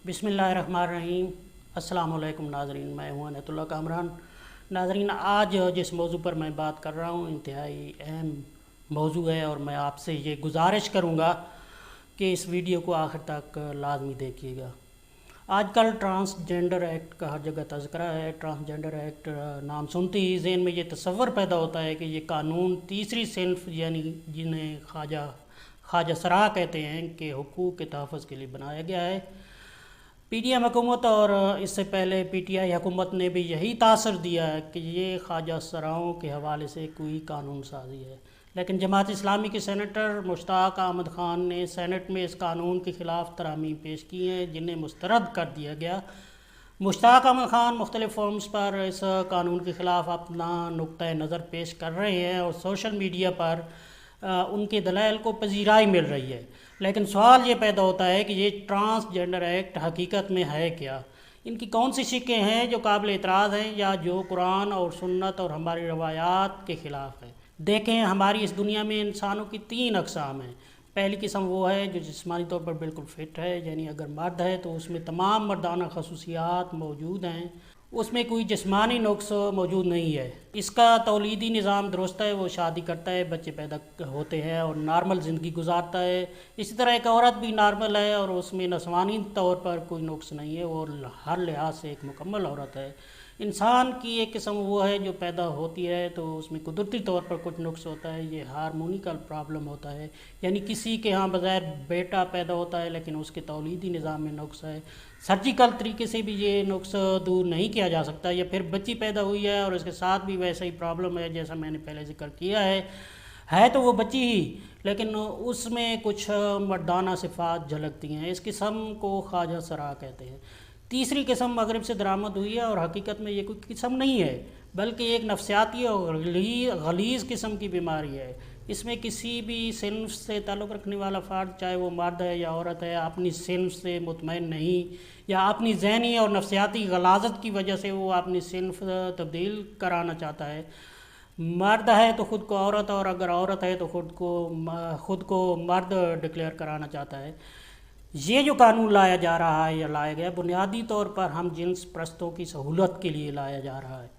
बिस्मिल्लाहिर्रहमानिर्रहीम। अस्सलाम वालेकुम नाज़रीन, मैं हूं अनतुल्लाह कामरान। नाज़रीन, आज जिस मौजू पर मैं बात कर रहा हूं इंतहाई अहम मौजू है और मैं आपसे ये गुजारिश करूंगा कि इस वीडियो को आखिर तक लाजमी देखिएगा। आजकल ट्रांसजेंडर एक्ट का हर जगह तज़किरा है। ट्रांसजेंडर एक्ट नाम सुनते ही ज़हन में ये तसव्वुर पैदा होता है कि ये कानून तीसरी सिन्फ यानी जिन्हें ख्वाजा सरा कहते हैं कि हुकूक़ के तहफ़्फ़ुज़ के लिए बनाया गया है। पीडीएम हुकूमत और इससे पहले पीटीआई हुकूमत ने भी यही तासर दिया है कि ये ख्वाजा सराओं के हवाले से कोई कानून साजी है, लेकिन जमात इस्लामी के सेनेटर मुश्ताक अहमद ख़ान ने सेनेट में इस कानून के ख़िलाफ़ तरामीम पेश की हैं जिन्हें मुस्तरद कर दिया गया। मुश्ताक अहमद ख़ान मुख्तलिफ़ फॉर्म्स पर इस कानून के ख़िलाफ़ अपना नुक्ता नज़र पेश कर रहे हैं और सोशल मीडिया पर उनके दलाइल को पजीराई मिल रही है, लेकिन सवाल ये पैदा होता है कि ये ट्रांसजेंडर एक्ट हकीकत में है क्या। इनकी कौन सी शिकें हैं जो काबिल एतराज़ हैं या जो कुरान और सुन्नत और हमारी रवायात के ख़िलाफ़ है। देखें, हमारी इस दुनिया में इंसानों की 3 अक़साम हैं। पहली किस्म वो है जो जिस्मानी तौर पर बिल्कुल फ़िट है, यानी अगर मर्द है तो उसमें तमाम मर्दाना खसूसियात मौजूद हैं, उसमें कोई जिस्मानी नुक्स मौजूद नहीं है। इसका तौलीदी निज़ाम दुरुस्त है, वो शादी करता है, बच्चे पैदा होते हैं और नॉर्मल ज़िंदगी गुजारता है। इसी तरह एक औरत भी नॉर्मल है और उसमें नस्वानी तौर पर कोई नुक्स नहीं है, वो हर लिहाज से एक मुकम्मल औरत है। इंसान की एक किस्म वो है जो पैदा होती है तो उसमें कुदरती तौर पर कुछ नुक्स होता है, ये हार्मोनिकल प्रॉब्लम होता है, यानी किसी के यहाँ बग़ैर बेटा पैदा होता है लेकिन उसके तौलीदी निज़ाम में नुक्स है। सर्जिकल तरीके से भी ये नुक्स दूर नहीं किया जा सकता, या फिर बच्ची पैदा हुई है और उसके साथ भी वैसा ही प्रॉब्लम है जैसा मैंने पहले जिक्र किया है तो वो बच्ची ही, लेकिन उसमें कुछ मर्दाना सिफ़ात झलकती हैं। इस किस्म को ख्वाजा सरा कहते हैं। तीसरी किस्म मगरिब से दरामद हुई है और हकीकत में ये कोई किस्म नहीं है बल्कि एक नफ्सियाती और गलीज़ किस्म की बीमारी है। इसमें किसी भी सिन्फ से ताल्लुक़ रखने वाला फ़र्द, चाहे वो मर्द है या औरत है, अपनी सिन्फ से मुतमईन नहीं या अपनी ज़हनी और नफ्सियाती गलाज़त की वजह से वो अपनी सिन्फ तब्दील कराना चाहता है। मर्द है तो ख़ुद को औरत, और अगर औरत है तो ख़ुद को मर्द डिक्लेयर कराना चाहता है। ये जो कानून लाया जा रहा है या लाया गया, बुनियादी तौर पर हम जिन्स परस्तों की सहूलत के लिए लाया जा रहा है।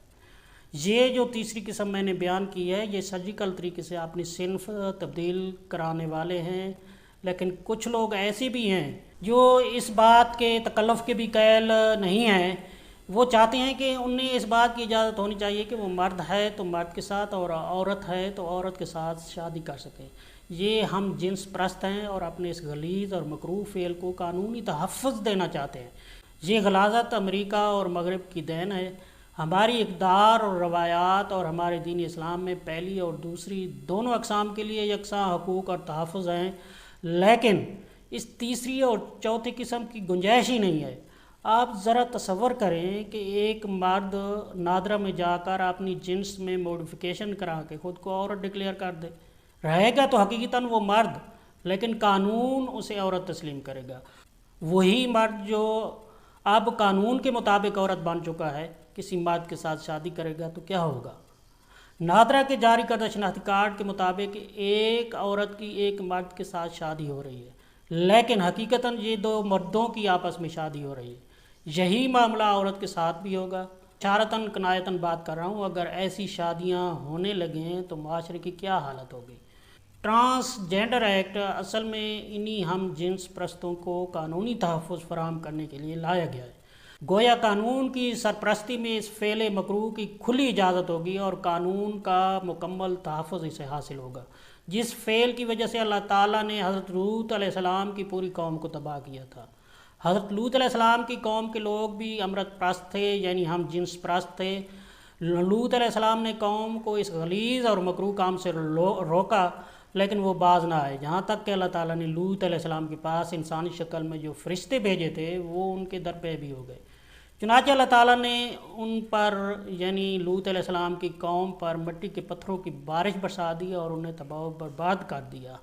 ये जो तीसरी किस्म मैंने बयान की है, ये सर्जिकल तरीके से अपनी सिन्फ तब्दील कराने वाले हैं, लेकिन कुछ लोग ऐसे भी हैं जो इस बात के तकल्लुफ़ के भी कायल नहीं हैं। वो चाहते हैं कि उन्हें इस बात की इजाज़त होनी चाहिए कि वो मर्द है तो मर्द के साथ और औरत है तो औरत के साथ शादी कर सकें। ये हम जिन्स परस्त हैं और अपने इस गलीज़ और मकरूह फ़ेल को कानूनी तहफ़्फ़ुज़ देना चाहते हैं। ये गलाज़त अमेरिका और मगरिब की देन है। हमारी इक़दार और रवायात और हमारे दीन इस्लाम में पहली और दूसरी दोनों अक़साम के लिए यकसा हकूक़ और तहफ़्फ़ुज़ हैं, लेकिन इस तीसरी और चौथी किस्म की गुंजाइश ही नहीं है। आप ज़रा तसव्वुर करें कि एक मर्द नादरा में जाकर अपनी जिन्स में मॉडिफिकेशन करा के ख़ुद को औरत डिक्लेयर कर दे, रहेगा तो हकीकतन वो मर्द, लेकिन कानून उसे औरत तस्लीम करेगा। वही मर्द जो अब कानून के मुताबिक औरत बन चुका है किसी मर्द के साथ शादी करेगा तो क्या होगा। नादरा के जारी करदा शनाख्ती कार्ड के मुताबिक एक औरत की एक मर्द के साथ शादी हो रही है, लेकिन हकीकतन ये 2 मर्दों की आपस में शादी हो रही है। यही मामला औरत के साथ भी होगा। इशारतन कनायतन बात कर रहा हूँ, अगर ऐसी शादियाँ होने लगें तो माशरे की क्या हालत होगी। ट्रांसजेंडर एक्ट असल में इन्हीं हम जिन्स परस्तों को कानूनी तहफ़्फ़ुज़ फराहम करने के लिए लाया गया है। गोया कानून की सरपरस्ती में इस फ़ेल मकरूह की खुली इजाज़त होगी और कानून का मुकम्मल तहफ़्फ़ुज़ इसे हासिल होगा, जिस फ़ेल की वजह से अल्लाह ताला ने हज़रत लूत अलैहिस्सलाम की पूरी कौम को तबाह किया था। हज़रत लूत अलैहिस्सलाम की कौम के लोग भी अमृत परस्त थे, यानी हम जिन्स परस्त थे। लूत अलैहिस्सलाम ने कौम को इस गलीज़ और मकरूह काम से रोका, लेकिन वो बाज ना आए, जहाँ तक कि अल्लाह ताला ने लूत अलैहिस्सलाम के पास इंसानी शक्ल में जो फ़रिश्ते भेजे थे वो उनके दर पे भी हो गए। चुनांचे अल्लाह ताला ने उन पर यानी लूत अलैहिस्सलाम की कौम पर मिट्टी के पत्थरों की बारिश बरसा दी और उन्हें तबाह बर्बाद कर दिया।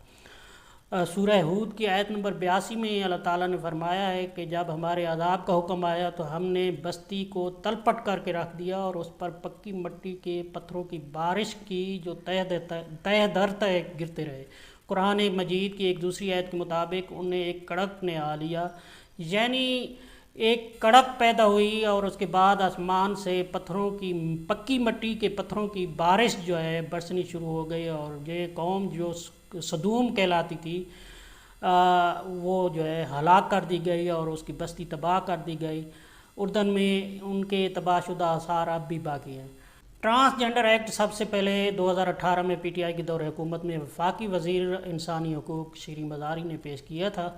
सूरह हूद की आयत नंबर 82 में अल्लाह ताला ने फरमाया है कि जब हमारे अज़ाब का हुक्म आया तो हमने बस्ती को तलपट करके रख दिया और उस पर पक्की मिट्टी के पत्थरों की बारिश की जो तह दर तह गिरते रहे। कुरान मजीद की एक दूसरी आयत के मुताबिक उन्हें एक कड़क ने आ लिया, यानी ایک کڑک پیدا ہوئی اور اس کے بعد آسمان سے پتھروں کی پکی مٹی کے پتھروں کی بارش جو ہے برسنی شروع ہو گئی، اور یہ قوم جو سدوم کہلاتی تھی وہ جو ہے ہلاک کر دی گئی اور اس کی بستی تباہ کر دی گئی۔ اردن میں ان کے تباہ شدہ آثار اب بھی باقی ہیں۔ ٹرانسجنڈر ایکٹ سب سے پہلے 2018 میں پی ٹی آئی کی دور حکومت میں وفاقی وزیر انسانی حقوق شیریں مزاری نے پیش کیا تھا۔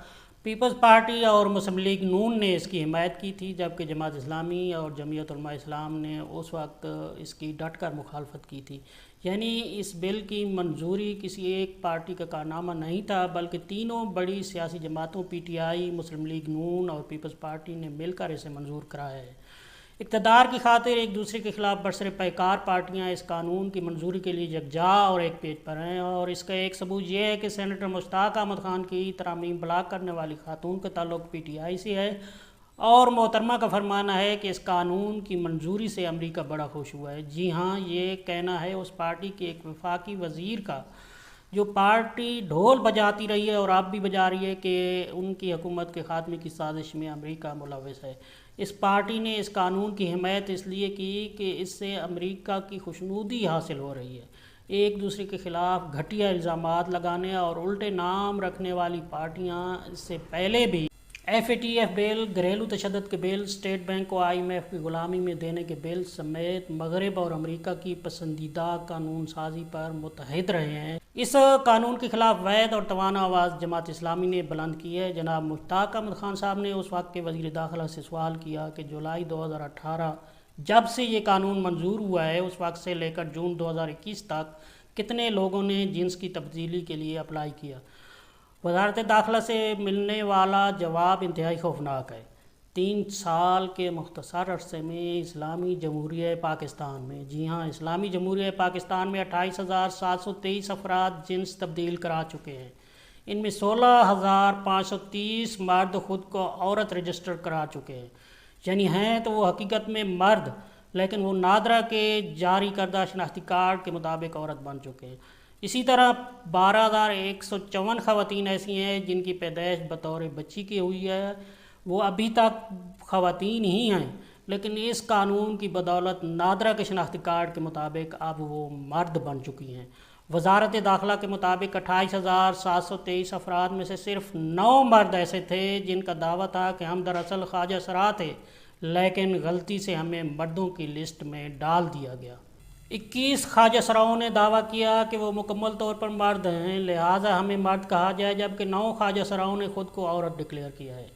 پیپلز پارٹی اور مسلم لیگ نون نے اس کی حمایت کی تھی، جبکہ جماعت اسلامی اور جمعیت علماء اسلام نے اس وقت اس کی ڈٹ کر مخالفت کی تھی۔ یعنی اس بل کی منظوری کسی ایک پارٹی کا کارنامہ نہیں تھا، بلکہ تینوں بڑی سیاسی جماعتوں P T I, Muslim league نون اور پیپلز پارٹی نے مل کر اسے منظور کرایا ہے۔ اقتدار کی خاطر ایک دوسرے کے خلاف برسر پیکار پارٹیاں اس قانون کی منظوری کے لیے یکجا اور ایک پیج پر ہیں، اور اس کا ایک ثبوت یہ ہے کہ سینیٹر مشتاق احمد خان کی ترامیم بلاک کرنے والی خاتون کا تعلق پی ٹی آئی سے ہے، اور محترمہ کا فرمانا ہے کہ اس قانون کی منظوری سے امریکہ بڑا خوش ہوا ہے۔ جی ہاں، یہ کہنا ہے اس پارٹی کے ایک وفاقی وزیر کا، جو پارٹی ڈھول بجاتی رہی ہے اور اب بھی بجا رہی ہے کہ ان کی حکومت کے خاتمے کی سازش میں امریکہ ملوث ہے۔ اس پارٹی نے اس قانون کی حمایت اس لیے کی کہ اس سے امریکہ کی خوشنودی حاصل ہو رہی ہے۔ ایک دوسرے کے خلاف گھٹیا الزامات لگانے اور الٹے نام رکھنے والی پارٹیاں اس سے پہلے بھی ایف اے ٹی ایف بل، گھریلو تشدد کے بل، اسٹیٹ بینک کو آئی ایم ایف کی غلامی میں دینے کے بل سمیت مغرب اور امریکہ کی پسندیدہ قانون سازی پر متحد رہے ہیں۔ اس قانون کے خلاف وحید اور توانا آواز جماعت اسلامی نے بلند کی ہے۔ جناب مشتاق احمد خان صاحب نے اس وقت کے وزیر داخلہ سے سوال کیا کہ جولائی 2018 جب سے یہ قانون منظور ہوا ہے، اس وقت سے لے کر جون 2021 تک کتنے لوگوں نے جنس کی تبدیلی کے لیے اپلائی کیا؟ وزارت داخلہ سے ملنے والا جواب انتہائی خوفناک ہے۔ 3 سال کے مختصر عرصے میں اسلامی جمہوریہ پاکستان میں، جی ہاں، اسلامی جمہوریہ پاکستان میں 28,723 افراد جنس تبدیل کرا چکے ہیں۔ ان میں 16,530 مرد خود کو عورت رجسٹر کرا چکے ہیں، یعنی ہیں تو وہ حقیقت میں مرد، لیکن وہ نادرا کے جاری کردہ شناختی کارڈ کے مطابق عورت بن چکے ہیں۔ اسی طرح 12,154 خواتین ایسی ہیں جن کی پیدائش بطور بچی کی ہوئی ہے، وہ ابھی تک خواتین ہی ہیں، لیکن اس قانون کی بدولت نادرا کے شناختی کارڈ کے مطابق اب وہ مرد بن چکی ہیں۔ وزارت داخلہ کے مطابق 28,723 افراد میں سے صرف 9 مرد ایسے تھے جن کا دعویٰ تھا کہ ہم دراصل خواجہ سرا تھے، لیکن غلطی سے ہمیں مردوں کی لسٹ میں ڈال دیا گیا۔ 21 خواجہ سراؤں نے دعویٰ کیا کہ وہ مکمل طور پر مرد ہیں، لہٰذا ہمیں مرد کہا جائے، جبکہ 9 خواجہ سراؤں نے خود کو عورت ڈکلیئر کیا ہے۔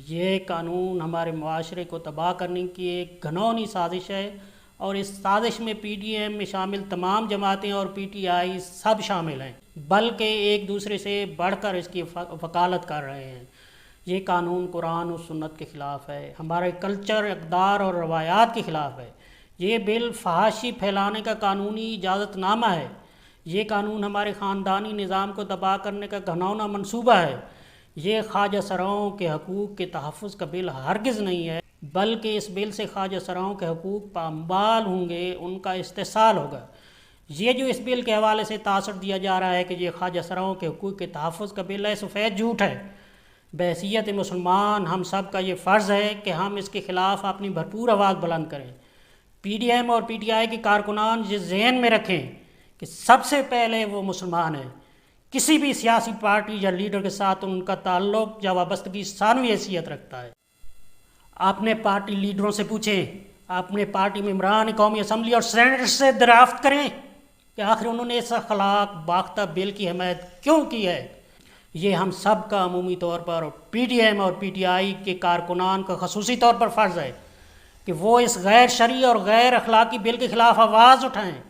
یہ قانون ہمارے معاشرے کو تباہ کرنے کی ایک گھناؤنی سازش ہے، اور اس سازش میں پی ڈی ایم میں شامل تمام جماعتیں اور پی ٹی آئی سب شامل ہیں، بلکہ ایک دوسرے سے بڑھ کر اس کی وکالت کر رہے ہیں۔ یہ قانون قرآن و سنت کے خلاف ہے، ہمارے کلچر، اقدار اور روایات کے خلاف ہے۔ یہ بل فحاشی پھیلانے کا قانونی اجازت نامہ ہے۔ یہ قانون ہمارے خاندانی نظام کو تباہ کرنے کا گھناؤنا منصوبہ ہے۔ یہ خواجہ سراؤں کے حقوق کے تحفظ کا بل ہرگز نہیں ہے، بلکہ اس بل سے خواجہ سراؤں کے حقوق پامال ہوں گے، ان کا استحصال ہوگا۔ یہ جو اس بل کے حوالے سے تاثر دیا جا رہا ہے کہ یہ خواجہ سراؤں کے حقوق کے تحفظ کا بل ہے، سفید جھوٹ ہے۔ بحیثیت مسلمان ہم سب کا یہ فرض ہے کہ ہم اس کے خلاف اپنی بھرپور آواز بلند کریں۔ پی ڈی ایم اور پی ٹی آئی کے کارکنان یہ ذہن میں رکھیں کہ سب سے پہلے وہ مسلمان ہیں۔ کسی بھی سیاسی پارٹی یا لیڈر کے ساتھ ان کا تعلق یا وابستگی ثانوی حیثیت رکھتا ہے۔ اپنے پارٹی لیڈروں سے پوچھیں، اپنے پارٹی ممبران قومی اسمبلی اور سینیٹ سے دریافت کریں کہ آخر انہوں نے اس اخلاق باختہ بل کی حمایت کیوں کی ہے۔ یہ ہم سب کا عمومی طور پر پی ڈی ایم اور پی ٹی آئی کے کارکنان کا خصوصی طور پر فرض ہے کہ وہ اس غیر شرعی اور غیر اخلاقی بل کے خلاف آواز اٹھائیں،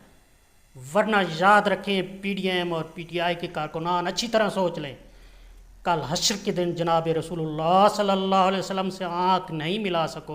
ورنہ یاد رکھیں پی ڈی ایم اور پی ٹی آئی کے کارکنان اچھی طرح سوچ لیں، کل حشر کے دن جناب رسول اللہ صلی اللہ علیہ وسلم سے آنکھ نہیں ملا سکو